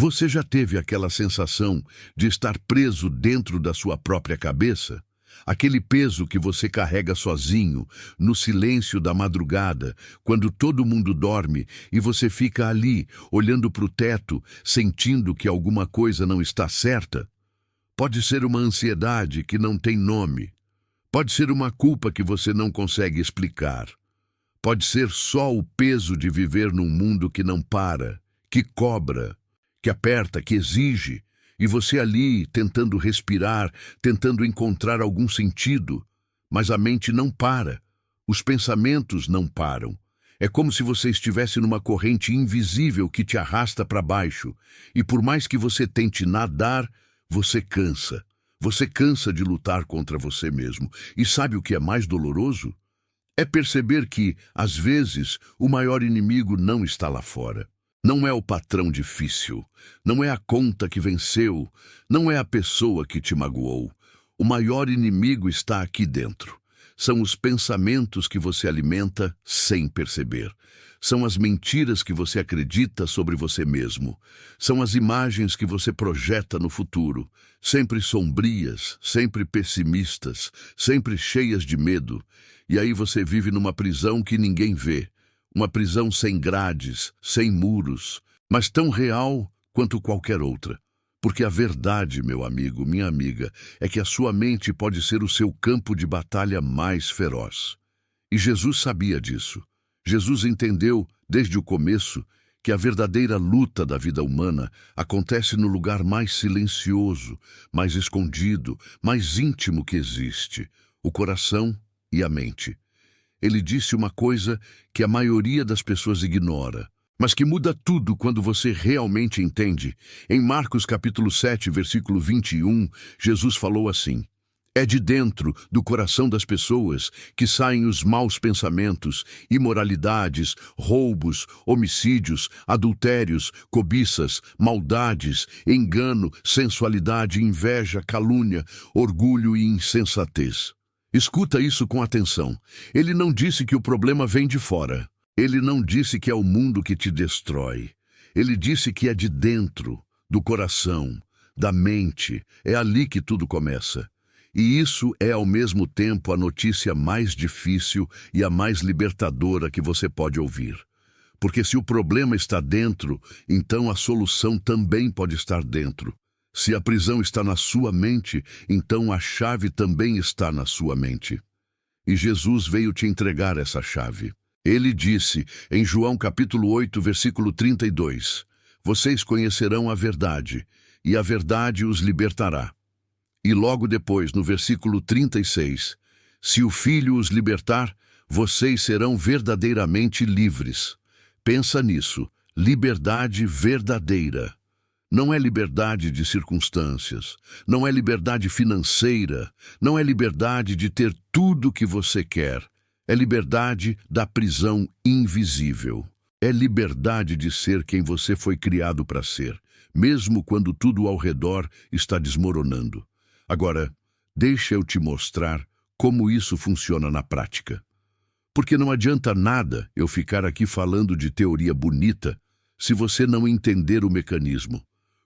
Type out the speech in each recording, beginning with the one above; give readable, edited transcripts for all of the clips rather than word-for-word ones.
Você já teve aquela sensação de estar preso dentro da sua própria cabeça? Aquele peso que você carrega sozinho, no silêncio da madrugada, quando todo mundo dorme e você fica ali, olhando para o teto, sentindo que alguma coisa não está certa? Pode ser uma ansiedade que não tem nome. Pode ser uma culpa que você não consegue explicar. Pode ser só o peso de viver num mundo que não para, que cobra, que aperta, que exige, e você ali tentando respirar, tentando encontrar algum sentido, mas a mente não para, os pensamentos não param. É como se você estivesse numa corrente invisível que te arrasta para baixo, e por mais que você tente nadar, você cansa. Você cansa de lutar contra você mesmo. E sabe o que é mais doloroso? É perceber que, às vezes, o maior inimigo não está lá fora. Não é o patrão difícil, não é a conta que venceu, não é a pessoa que te magoou. O maior inimigo está aqui dentro. São os pensamentos que você alimenta sem perceber. São as mentiras que você acredita sobre você mesmo. São as imagens que você projeta no futuro, sempre sombrias, sempre pessimistas, sempre cheias de medo. E aí você vive numa prisão que ninguém vê. Uma prisão sem grades, sem muros, mas tão real quanto qualquer outra. Porque a verdade, meu amigo, minha amiga, é que a sua mente pode ser o seu campo de batalha mais feroz. E Jesus sabia disso. Jesus entendeu, desde o começo, que a verdadeira luta da vida humana acontece no lugar mais silencioso, mais escondido, mais íntimo que existe, o coração e a mente. Ele disse uma coisa que a maioria das pessoas ignora, mas que muda tudo quando você realmente entende. Em Marcos capítulo 7, versículo 21, Jesus falou assim: é de dentro do coração das pessoas que saem os maus pensamentos, imoralidades, roubos, homicídios, adultérios, cobiças, maldades, engano, sensualidade, inveja, calúnia, orgulho e insensatez. Escuta isso com atenção. Ele não disse que o problema vem de fora. Ele não disse que é o mundo que te destrói. Ele disse que é de dentro, do coração, da mente. É ali que tudo começa. E isso é ao mesmo tempo a notícia mais difícil e a mais libertadora que você pode ouvir. Porque se o problema está dentro, então a solução também pode estar dentro. Se a prisão está na sua mente, então a chave também está na sua mente. E Jesus veio te entregar essa chave. Ele disse, em João capítulo 8, versículo 32, vocês conhecerão a verdade, e a verdade os libertará. E logo depois, no versículo 36, se o Filho os libertar, vocês serão verdadeiramente livres. Pensa nisso, liberdade verdadeira. Não é liberdade de circunstâncias, não é liberdade financeira, não é liberdade de ter tudo o que você quer. É liberdade da prisão invisível. É liberdade de ser quem você foi criado para ser, mesmo quando tudo ao redor está desmoronando. Agora, deixa eu te mostrar como isso funciona na prática. Porque não adianta nada eu ficar aqui falando de teoria bonita se você não entender o mecanismo.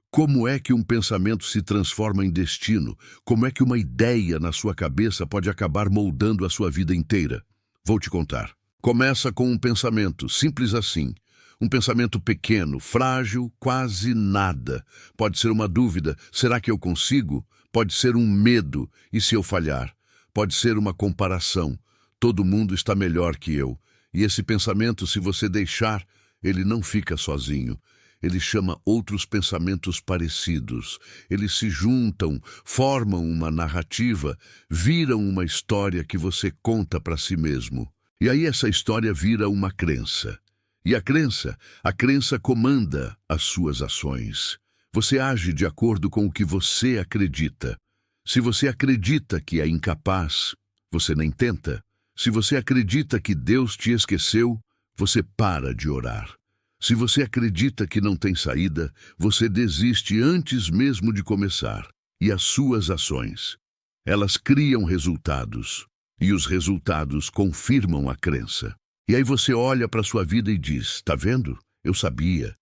Como é que um pensamento se transforma em destino? Como é que uma ideia na sua cabeça pode acabar moldando a sua vida inteira? Vou te contar. Começa com um pensamento, simples assim. Um pensamento pequeno, frágil, quase nada. Pode ser uma dúvida, será que eu consigo? Pode ser um medo, e se eu falhar? Pode ser uma comparação, todo mundo está melhor que eu. E esse pensamento, se você deixar, ele não fica sozinho. Ele chama outros pensamentos parecidos. Eles se juntam, formam uma narrativa, viram uma história que você conta para si mesmo. E aí essa história vira uma crença. E a crença comanda as suas ações. Você age de acordo com o que você acredita. Se você acredita que é incapaz, você nem tenta. Se você acredita que Deus te esqueceu, você para de orar. Se você acredita que não tem saída, você desiste antes mesmo de começar. E as suas ações, elas criam resultados. E os resultados confirmam a crença. E aí você olha para a sua vida e diz, tá vendo? Eu sabia.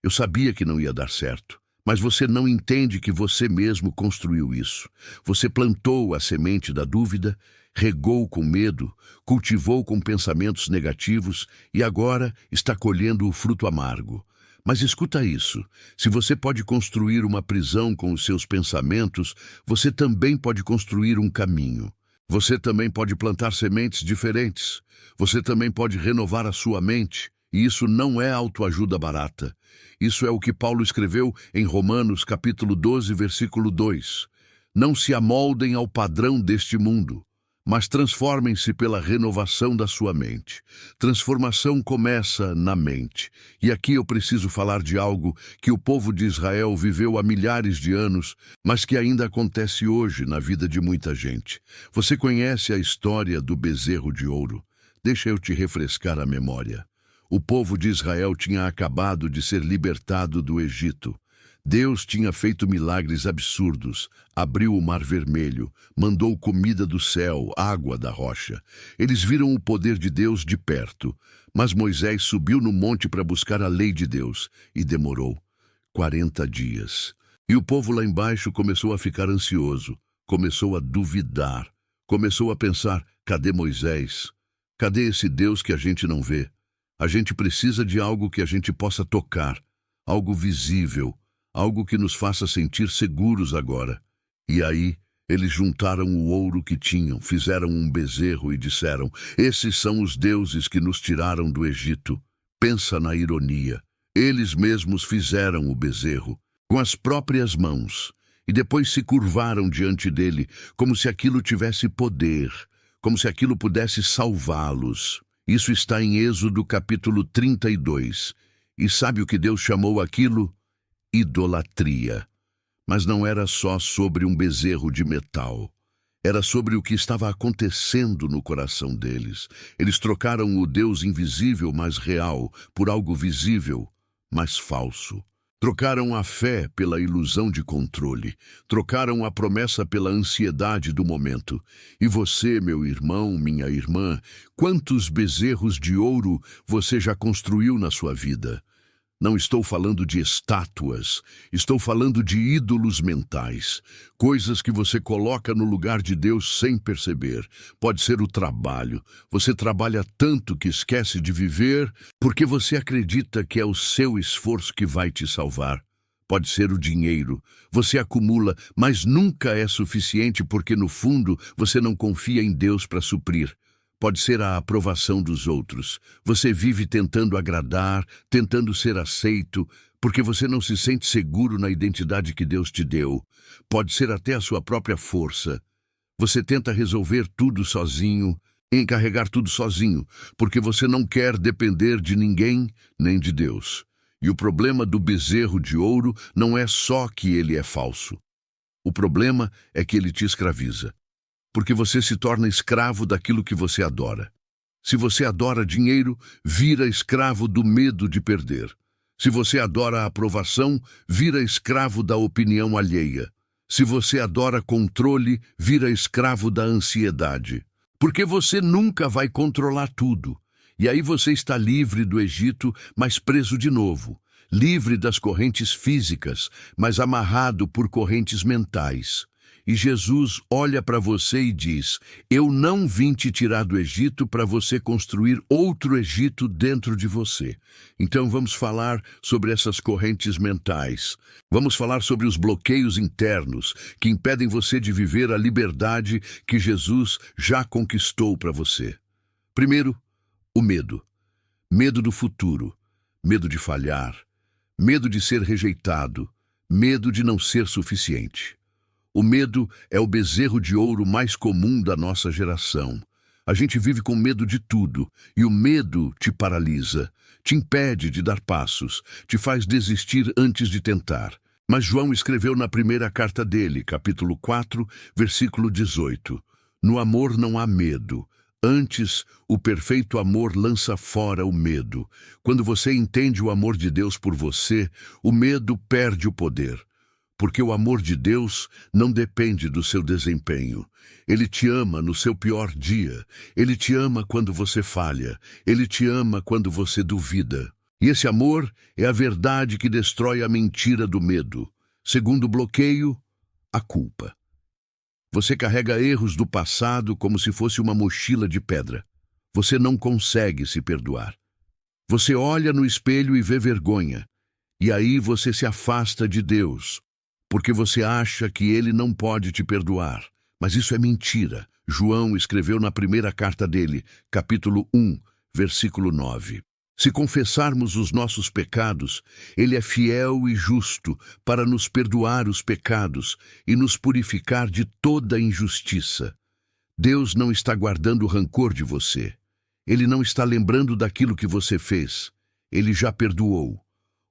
Eu sabia que não ia dar certo. Mas você não entende que você mesmo construiu isso. Você plantou a semente da dúvida, regou com medo, cultivou com pensamentos negativos e agora está colhendo o fruto amargo. Mas escuta isso, se você pode construir uma prisão com os seus pensamentos, você também pode construir um caminho. Você também pode plantar sementes diferentes. Você também pode renovar a sua mente. E isso não é autoajuda barata. Isso é o que Paulo escreveu em Romanos capítulo 12, versículo 2. Não se amoldem ao padrão deste mundo, mas transformem-se pela renovação da sua mente. Transformação começa na mente. E aqui eu preciso falar de algo que o povo de Israel viveu há milhares de anos, mas que ainda acontece hoje na vida de muita gente. Você conhece a história do bezerro de ouro? Deixa eu te refrescar a memória. O povo de Israel tinha acabado de ser libertado do Egito. Deus tinha feito milagres absurdos, abriu o Mar Vermelho, mandou comida do céu, água da rocha. Eles viram o poder de Deus de perto, mas Moisés subiu no monte para buscar a lei de Deus e demorou 40 dias. E o povo lá embaixo começou a ficar ansioso, começou a duvidar, começou a pensar: cadê Moisés? Cadê esse Deus que a gente não vê? A gente precisa de algo que a gente possa tocar, algo visível, algo que nos faça sentir seguros agora. E aí, eles juntaram o ouro que tinham, fizeram um bezerro e disseram: esses são os deuses que nos tiraram do Egito. Pensa na ironia. Eles mesmos fizeram o bezerro, com as próprias mãos, e depois se curvaram diante dele, como se aquilo tivesse poder, como se aquilo pudesse salvá-los. Isso está em Êxodo capítulo 32. E sabe o que Deus chamou aquilo? Idolatria. Mas não era só sobre um bezerro de metal. Era sobre o que estava acontecendo no coração deles. Eles trocaram o Deus invisível, mas real, por algo visível, mas falso. Trocaram a fé pela ilusão de controle. Trocaram a promessa pela ansiedade do momento. E você, meu irmão, minha irmã, quantos bezerros de ouro você já construiu na sua vida? Não estou falando de estátuas, estou falando de ídolos mentais, coisas que você coloca no lugar de Deus sem perceber. Pode ser o trabalho. Você trabalha tanto que esquece de viver porque você acredita que é o seu esforço que vai te salvar. Pode ser o dinheiro. Você acumula, mas nunca é suficiente porque no fundo você não confia em Deus para suprir. Pode ser a aprovação dos outros. Você vive tentando agradar, tentando ser aceito, porque você não se sente seguro na identidade que Deus te deu. Pode ser até a sua própria força. Você tenta resolver tudo sozinho, encarregar tudo sozinho, porque você não quer depender de ninguém nem de Deus. E o problema do bezerro de ouro não é só que ele é falso. O problema é que ele te escraviza. Porque você se torna escravo daquilo que você adora. Se você adora dinheiro, vira escravo do medo de perder. Se você adora a aprovação, vira escravo da opinião alheia. Se você adora controle, vira escravo da ansiedade. Porque você nunca vai controlar tudo. E aí você está livre do Egito, mas preso de novo. Livre das correntes físicas, mas amarrado por correntes mentais. E Jesus olha para você e diz: eu não vim te tirar do Egito para você construir outro Egito dentro de você. Então vamos falar sobre essas correntes mentais. Vamos falar sobre os bloqueios internos que impedem você de viver a liberdade que Jesus já conquistou para você. Primeiro, o medo. Medo do futuro, medo de falhar, medo de ser rejeitado, medo de não ser suficiente. O medo é o bezerro de ouro mais comum da nossa geração. A gente vive com medo de tudo, e o medo te paralisa, te impede de dar passos, te faz desistir antes de tentar. Mas João escreveu na primeira carta dele, capítulo 4, versículo 18: no amor não há medo. Antes, o perfeito amor lança fora o medo. Quando você entende o amor de Deus por você, o medo perde o poder. Porque o amor de Deus não depende do seu desempenho. Ele te ama no seu pior dia. Ele te ama quando você falha. Ele te ama quando você duvida. E esse amor é a verdade que destrói a mentira do medo. Segundo bloqueio, a culpa. Você carrega erros do passado como se fosse uma mochila de pedra. Você não consegue se perdoar. Você olha no espelho e vê vergonha. E aí você se afasta de Deus, porque você acha que Ele não pode te perdoar. Mas isso é mentira. João escreveu na primeira carta dele, capítulo 1, versículo 9. Se confessarmos os nossos pecados, Ele é fiel e justo para nos perdoar os pecados e nos purificar de toda injustiça. Deus não está guardando rancor de você. Ele não está lembrando daquilo que você fez. Ele já perdoou.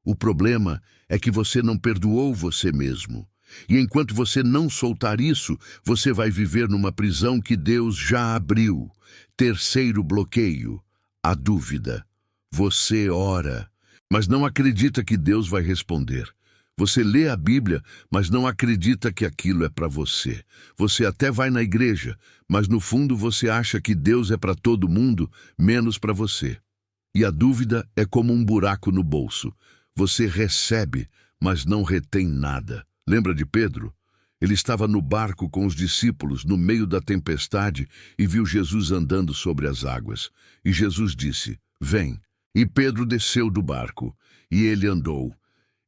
O problema é que você não perdoou você mesmo. E enquanto você não soltar isso, você vai viver numa prisão que Deus já abriu. Terceiro bloqueio, a dúvida. Você ora, mas não acredita que Deus vai responder. Você lê a Bíblia, mas não acredita que aquilo é para você. Você até vai na igreja, mas no fundo você acha que Deus é para todo mundo, menos para você. E a dúvida é como um buraco no bolso. Você recebe, mas não retém nada. Lembra de Pedro? Ele estava no barco com os discípulos no meio da tempestade e viu Jesus andando sobre as águas. E Jesus disse, vem. E Pedro desceu do barco, e ele andou.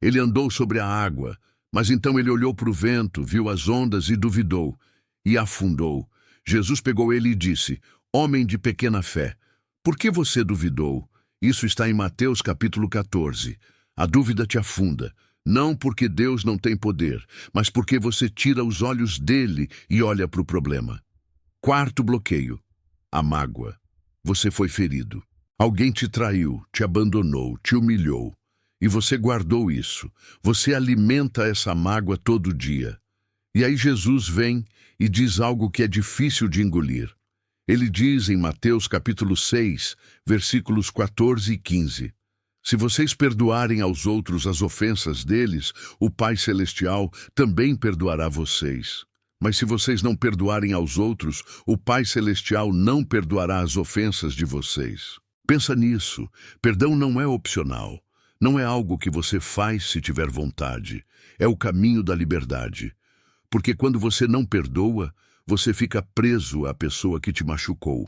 Ele andou sobre a água, mas então ele olhou para o vento, viu as ondas e duvidou, e afundou. Jesus pegou ele e disse, homem de pequena fé, por que você duvidou? Isso está em Mateus capítulo 14. A dúvida te afunda, não porque Deus não tem poder, mas porque você tira os olhos dele e olha para o problema. Quarto bloqueio, a mágoa. Você foi ferido. Alguém te traiu, te abandonou, te humilhou. E você guardou isso. Você alimenta essa mágoa todo dia. E aí Jesus vem e diz algo que é difícil de engolir. Ele diz em Mateus capítulo 6, versículos 14 e 15. Se vocês perdoarem aos outros as ofensas deles, o Pai Celestial também perdoará vocês. Mas se vocês não perdoarem aos outros, o Pai Celestial não perdoará as ofensas de vocês. Pensa nisso. Perdão não é opcional. Não é algo que você faz se tiver vontade. É o caminho da liberdade. Porque quando você não perdoa, você fica preso à pessoa que te machucou.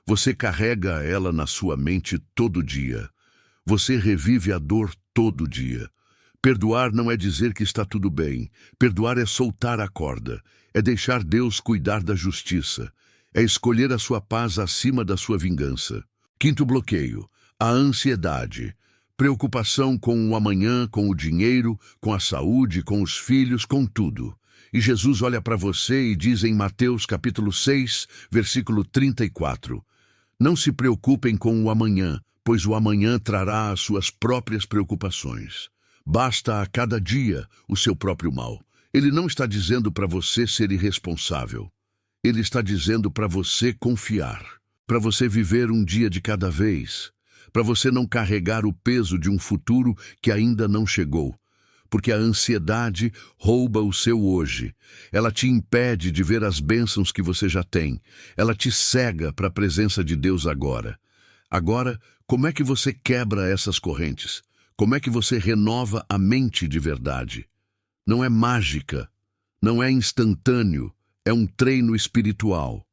Você carrega ela na sua mente todo dia. Você revive a dor todo dia. Perdoar não é dizer que está tudo bem. Perdoar é soltar a corda. É deixar Deus cuidar da justiça. É escolher a sua paz acima da sua vingança. Quinto bloqueio, a ansiedade. Preocupação com o amanhã, com o dinheiro, com a saúde, com os filhos, com tudo. E Jesus olha para você e diz em Mateus capítulo 6, versículo 34. Não se preocupem com o amanhã, pois o amanhã trará as suas próprias preocupações. Basta a cada dia o seu próprio mal. Ele não está dizendo para você ser irresponsável. Ele está dizendo para você confiar, para você viver um dia de cada vez, para você não carregar o peso de um futuro que ainda não chegou. Porque a ansiedade rouba o seu hoje. Ela te impede de ver as bênçãos que você já tem. Ela te cega para a presença de Deus agora. Agora, como é que você quebra essas correntes? Como é que você renova a mente de verdade? Não é mágica, não é instantâneo, é um treino espiritual.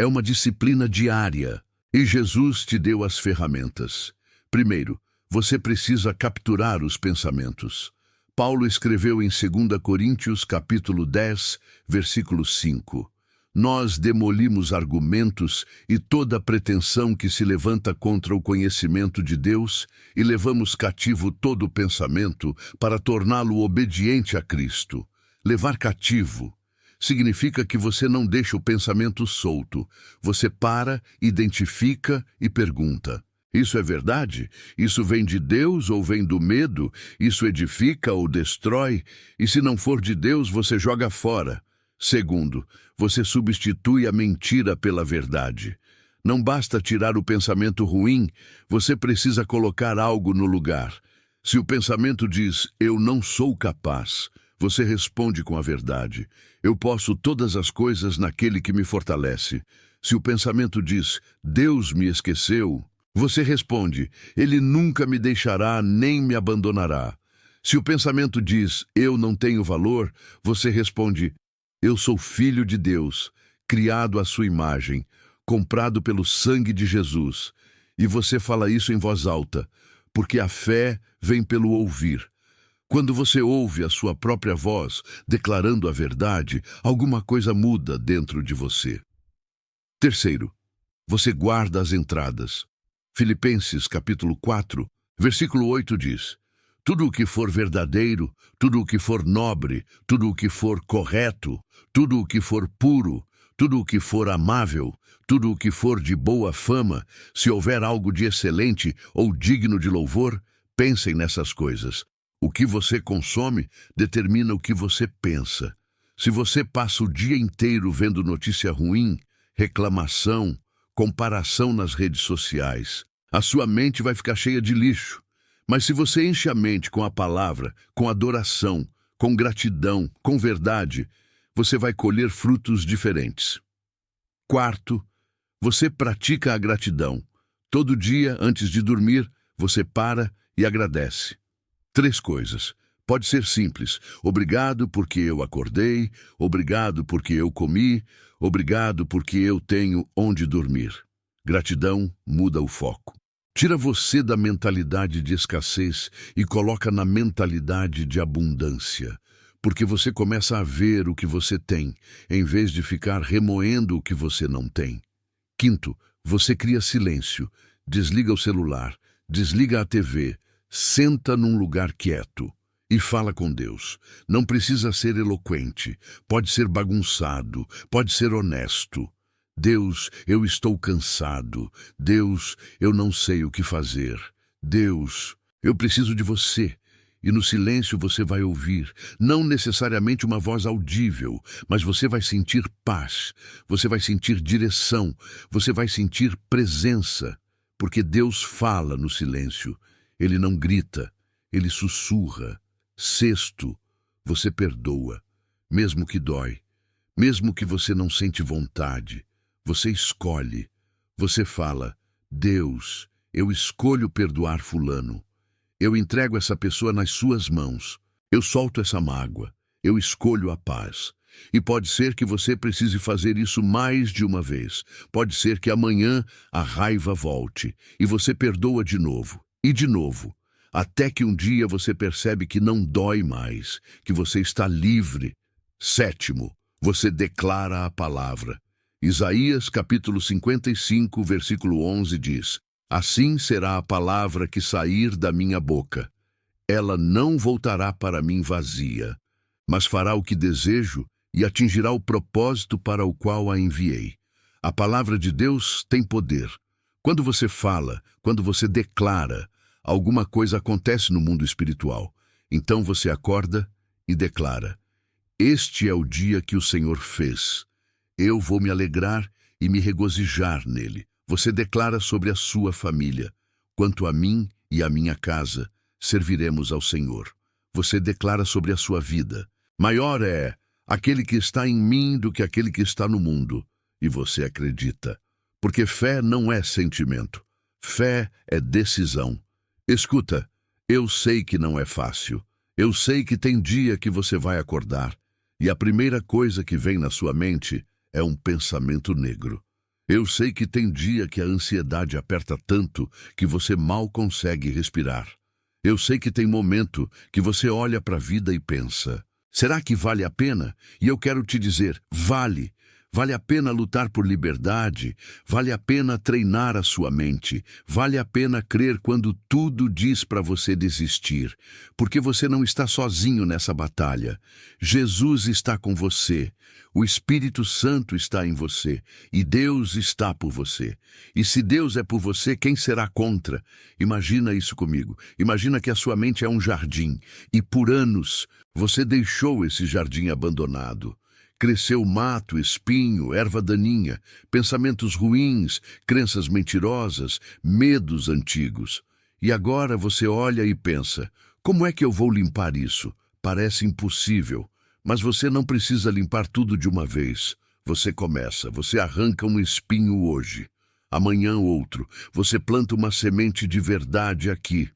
É uma disciplina diária. E Jesus te deu as ferramentas. Primeiro, você precisa capturar os pensamentos. Paulo escreveu em 2 Coríntios capítulo 10, versículo 5. Nós demolimos argumentos e toda pretensão que se levanta contra o conhecimento de Deus e levamos cativo todo pensamento para torná-lo obediente a Cristo. Levar cativo significa que você não deixa o pensamento solto. Você para, identifica e pergunta. Isso é verdade? Isso vem de Deus ou vem do medo? Isso edifica ou destrói? E se não for de Deus, você joga fora. Segundo, você substitui a mentira pela verdade. Não basta tirar o pensamento ruim, você precisa colocar algo no lugar. Se o pensamento diz, eu não sou capaz, você responde com a verdade. Eu posso todas as coisas naquele que me fortalece. Se o pensamento diz, Deus me esqueceu, Você responde: Ele nunca me deixará nem me abandonará. Se o pensamento diz: eu não tenho valor, você responde: eu sou filho de Deus, criado à sua imagem, comprado pelo sangue de Jesus. E você fala isso em voz alta, porque a fé vem pelo ouvir. Quando você ouve a sua própria voz declarando a verdade, alguma coisa muda dentro de você. Terceiro, você guarda as entradas. Filipenses capítulo 4, versículo 8 diz: tudo o que for verdadeiro, tudo o que for nobre, tudo o que for correto, tudo o que for puro, tudo o que for amável, tudo o que for de boa fama, se houver algo de excelente ou digno de louvor, pensem nessas coisas. O que você consome determina o que você pensa. Se você passa o dia inteiro vendo notícia ruim, reclamação, comparação nas redes sociais, a sua mente vai ficar cheia de lixo. Mas se você enche a mente com a palavra, com adoração, com gratidão, com verdade, você vai colher frutos diferentes. Quarto, você pratica a gratidão. Todo dia, antes de dormir, você para e agradece. 3 coisas. Pode ser simples. Obrigado porque eu acordei, obrigado porque eu comi, obrigado porque eu tenho onde dormir. Gratidão muda o foco. Tira você da mentalidade de escassez e coloca na mentalidade de abundância, porque você começa a ver o que você tem, em vez de ficar remoendo o que você não tem. Quinto, você cria silêncio, desliga o celular, desliga a TV, senta num lugar quieto e fala com Deus. Não precisa ser eloquente, pode ser bagunçado, pode ser honesto. Deus, eu estou cansado. Deus, eu não sei o que fazer. Deus, eu preciso de você. E no silêncio você vai ouvir, não necessariamente uma voz audível, mas você vai sentir paz, você vai sentir direção, você vai sentir presença, porque Deus fala no silêncio. Ele não grita, ele sussurra. Sexto, você perdoa, mesmo que dói, mesmo que você não sente vontade. Você escolhe, você fala: Deus, eu escolho perdoar fulano. Eu entrego essa pessoa nas suas mãos. Eu solto essa mágoa. Eu escolho a paz. E pode ser que você precise fazer isso mais de uma vez. Pode ser que amanhã a raiva volte e você perdoa de novo e de novo, até que um dia você percebe que não dói mais, que você está livre. Sétimo, você declara a palavra. Isaías capítulo 55, versículo 11 diz: assim será a palavra que sair da minha boca. Ela não voltará para mim vazia, mas fará o que desejo e atingirá o propósito para o qual a enviei. A palavra de Deus tem poder. Quando você fala, quando você declara, alguma coisa acontece no mundo espiritual. Então você acorda e declara: este é o dia que o Senhor fez. Eu vou me alegrar e me regozijar nele. Você declara sobre a sua família: quanto a mim e a minha casa, serviremos ao Senhor. Você declara sobre a sua vida: maior é aquele que está em mim do que aquele que está no mundo. E você acredita. Porque fé não é sentimento. Fé é decisão. Escuta, eu sei que não é fácil. Eu sei que tem dia que você vai acordar e a primeira coisa que vem na sua mente é um pensamento negro. Eu sei que tem dia que a ansiedade aperta tanto que você mal consegue respirar. Eu sei que tem momento que você olha para a vida e pensa: será que vale a pena? E eu quero te dizer: vale. Vale a pena lutar por liberdade, vale a pena treinar a sua mente, vale a pena crer quando tudo diz para você desistir, porque você não está sozinho nessa batalha. Jesus está com você, o Espírito Santo está em você e Deus está por você. E se Deus é por você, quem será contra? Imagina isso comigo. Imagina que a sua mente é um jardim e por anos você deixou esse jardim abandonado. Cresceu mato, espinho, erva daninha, pensamentos ruins, crenças mentirosas, medos antigos. E agora você olha e pensa: como é que eu vou limpar isso? Parece impossível, mas você não precisa limpar tudo de uma vez. Você começa, você arranca um espinho hoje. amanhã outro. Você planta uma semente de verdade aqui,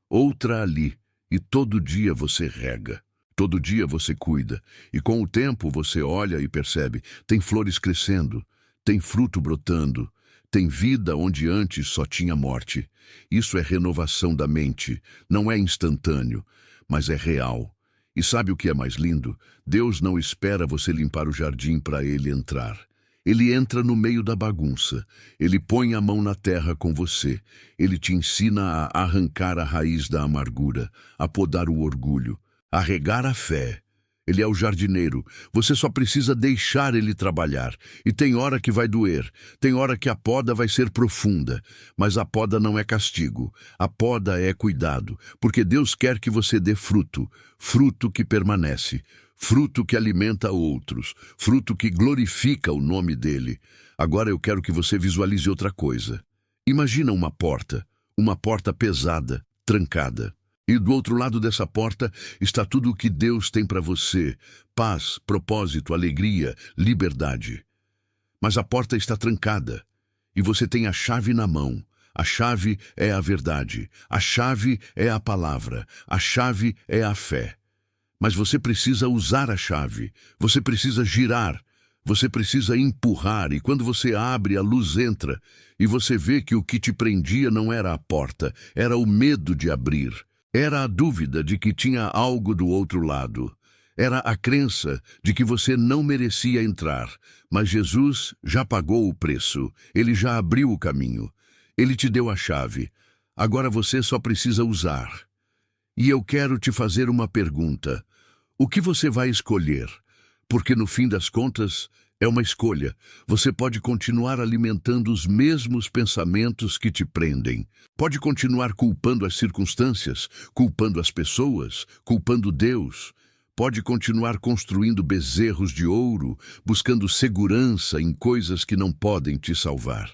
outra ali, e todo dia você rega. Todo dia você cuida, e com o tempo você olha e percebe, tem flores crescendo, tem fruto brotando, tem vida onde antes só tinha morte. Isso é renovação da mente, não é instantâneo, mas é real. E sabe o que é mais lindo? Deus não espera você limpar o jardim para ele entrar. Ele entra no meio da bagunça, ele põe a mão na terra com você, ele te ensina a arrancar a raiz da amargura, a podar o orgulho, a regar a fé. Ele é o jardineiro, você só precisa deixar ele trabalhar. E tem hora que vai doer, tem hora que a poda vai ser profunda, mas a poda não é castigo, a poda é cuidado, porque Deus quer que você dê fruto, fruto que permanece, fruto que alimenta outros, fruto que glorifica o nome dele. Agora eu quero que você visualize outra coisa. Imagina uma porta pesada, trancada. E do outro lado dessa porta está tudo o que Deus tem para você: paz, propósito, alegria, liberdade. Mas a porta está trancada e você tem a chave na mão. A chave é a verdade, a chave é a palavra, a chave é a fé. Mas você precisa usar a chave, você precisa girar, você precisa empurrar, e quando você abre, a luz entra e você vê que o que te prendia não era a porta, era o medo de abrir. Era a dúvida de que tinha algo do outro lado. Era a crença de que você não merecia entrar. Mas Jesus já pagou o preço. Ele já abriu o caminho. Ele te deu a chave. Agora você só precisa usar. E eu quero te fazer uma pergunta. O que você vai escolher? Porque no fim das contas, é uma escolha. Você pode continuar alimentando os mesmos pensamentos que te prendem. Pode continuar culpando as circunstâncias, culpando as pessoas, culpando Deus. Pode continuar construindo bezerros de ouro, buscando segurança em coisas que não podem te salvar.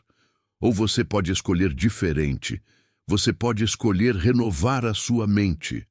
Ou você pode escolher diferente. Você pode escolher renovar a sua mente.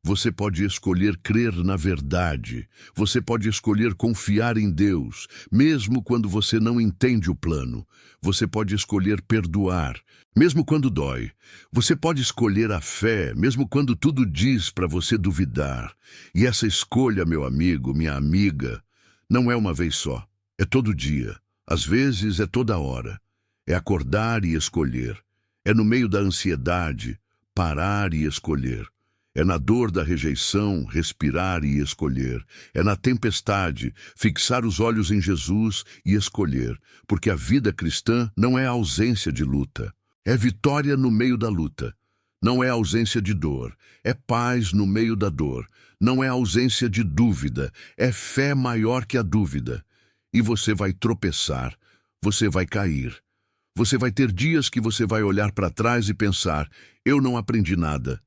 Você pode escolher crer na verdade. Você pode escolher confiar em Deus, mesmo quando você não entende o plano. Você pode escolher perdoar, mesmo quando dói. Você pode escolher a fé, mesmo quando tudo diz para você duvidar. E essa escolha, meu amigo, minha amiga, não é uma vez só. É todo dia. Às vezes é toda hora. É acordar e escolher. É no meio da ansiedade, parar e escolher. É na dor da rejeição, respirar e escolher. É na tempestade, fixar os olhos em Jesus e escolher. Porque a vida cristã não é ausência de luta. É vitória no meio da luta. Não é ausência de dor. É paz no meio da dor. Não é ausência de dúvida. É fé maior que a dúvida. E você vai tropeçar. Você vai cair. Você vai ter dias que você vai olhar para trás e pensar: eu não aprendi nada.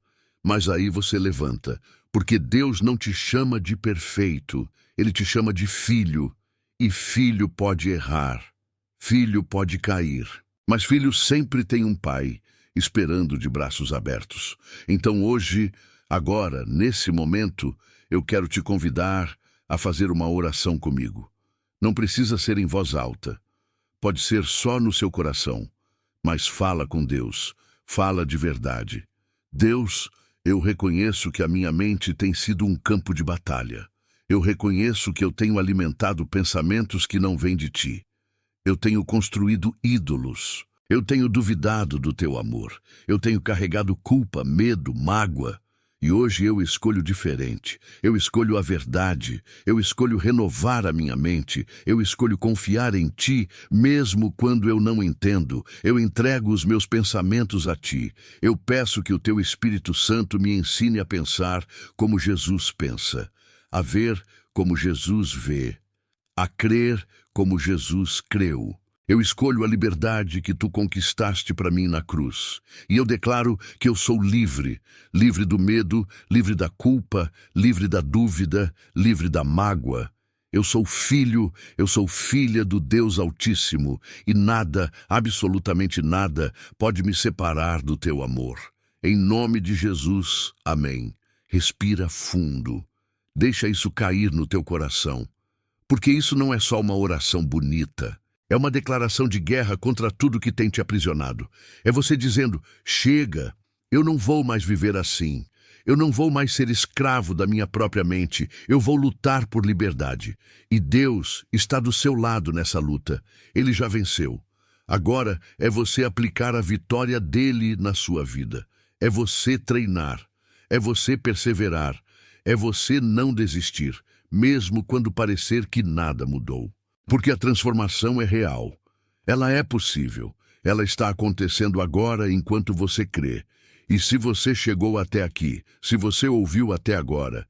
Mas aí você levanta, porque Deus não te chama de perfeito, Ele te chama de filho, e filho pode errar, filho pode cair, mas filho sempre tem um pai, esperando de braços abertos. Então hoje, agora, nesse momento, eu quero te convidar a fazer uma oração comigo. Não precisa ser em voz alta, pode ser só no seu coração, mas fala com Deus, fala de verdade. Deus, eu reconheço que a minha mente tem sido um campo de batalha. Eu reconheço que eu tenho alimentado pensamentos que não vêm de ti. Eu tenho construído ídolos. Eu tenho duvidado do teu amor. Eu tenho carregado culpa, medo, mágoa. E hoje eu escolho diferente. Eu escolho a verdade. Eu escolho renovar a minha mente. Eu escolho confiar em ti, mesmo quando eu não entendo. Eu entrego os meus pensamentos a ti. Eu peço que o teu Espírito Santo me ensine a pensar como Jesus pensa, a ver como Jesus vê, a crer como Jesus creu. Eu escolho a liberdade que tu conquistaste para mim na cruz. E eu declaro que eu sou livre, livre do medo, livre da culpa, livre da dúvida, livre da mágoa. Eu sou filho, eu sou filha do Deus Altíssimo, e nada, absolutamente nada, pode me separar do teu amor. Em nome de Jesus, amém. Respira fundo. Deixa isso cair no teu coração. Porque isso não é só uma oração bonita. É uma declaração de guerra contra tudo que tem te aprisionado. É você dizendo: chega, eu não vou mais viver assim. Eu não vou mais ser escravo da minha própria mente. Eu vou lutar por liberdade. E Deus está do seu lado nessa luta. Ele já venceu. Agora é você aplicar a vitória dele na sua vida. É você treinar. É você perseverar. É você não desistir, mesmo quando parecer que nada mudou. Porque a transformação é real. Ela é possível. Ela está acontecendo agora enquanto você crê. E se você chegou até aqui, se você ouviu até agora,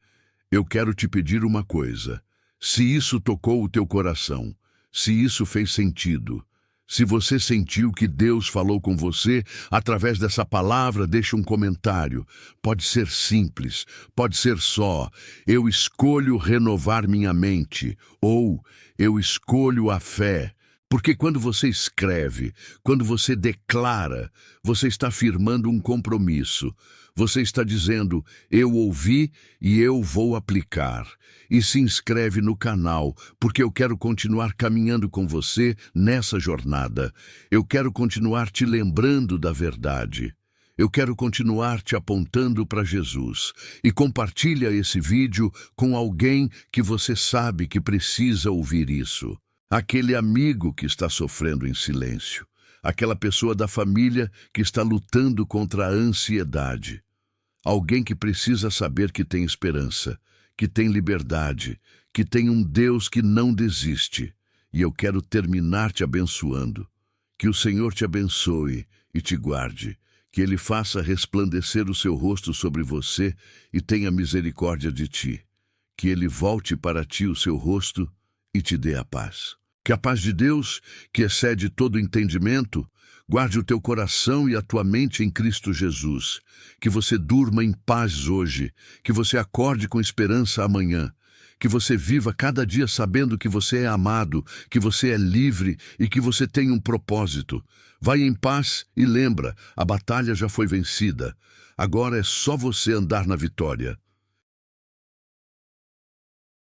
eu quero te pedir uma coisa. Se isso tocou o teu coração, se isso fez sentido, se você sentiu que Deus falou com você através dessa palavra, deixe um comentário. Pode ser simples, pode ser só: eu escolho renovar minha mente, ou eu escolho a fé. Porque quando você escreve, quando você declara, você está firmando um compromisso. Você está dizendo: eu ouvi e eu vou aplicar. E se inscreve no canal, porque eu quero continuar caminhando com você nessa jornada. Eu quero continuar te lembrando da verdade. Eu quero continuar te apontando para Jesus. E compartilha esse vídeo com alguém que você sabe que precisa ouvir isso. Aquele amigo que está sofrendo em silêncio. Aquela pessoa da família que está lutando contra a ansiedade. Alguém que precisa saber que tem esperança, que tem liberdade, que tem um Deus que não desiste. E eu quero terminar te abençoando. Que o Senhor te abençoe e te guarde. Que Ele faça resplandecer o seu rosto sobre você e tenha misericórdia de ti. Que Ele volte para ti o seu rosto e te dê a paz. Que a paz de Deus, que excede todo entendimento, guarde o teu coração e a tua mente em Cristo Jesus. Que você durma em paz hoje, que você acorde com esperança amanhã, que você viva cada dia sabendo que você é amado, que você é livre e que você tem um propósito. Vai em paz e lembra, a batalha já foi vencida. Agora é só você andar na vitória.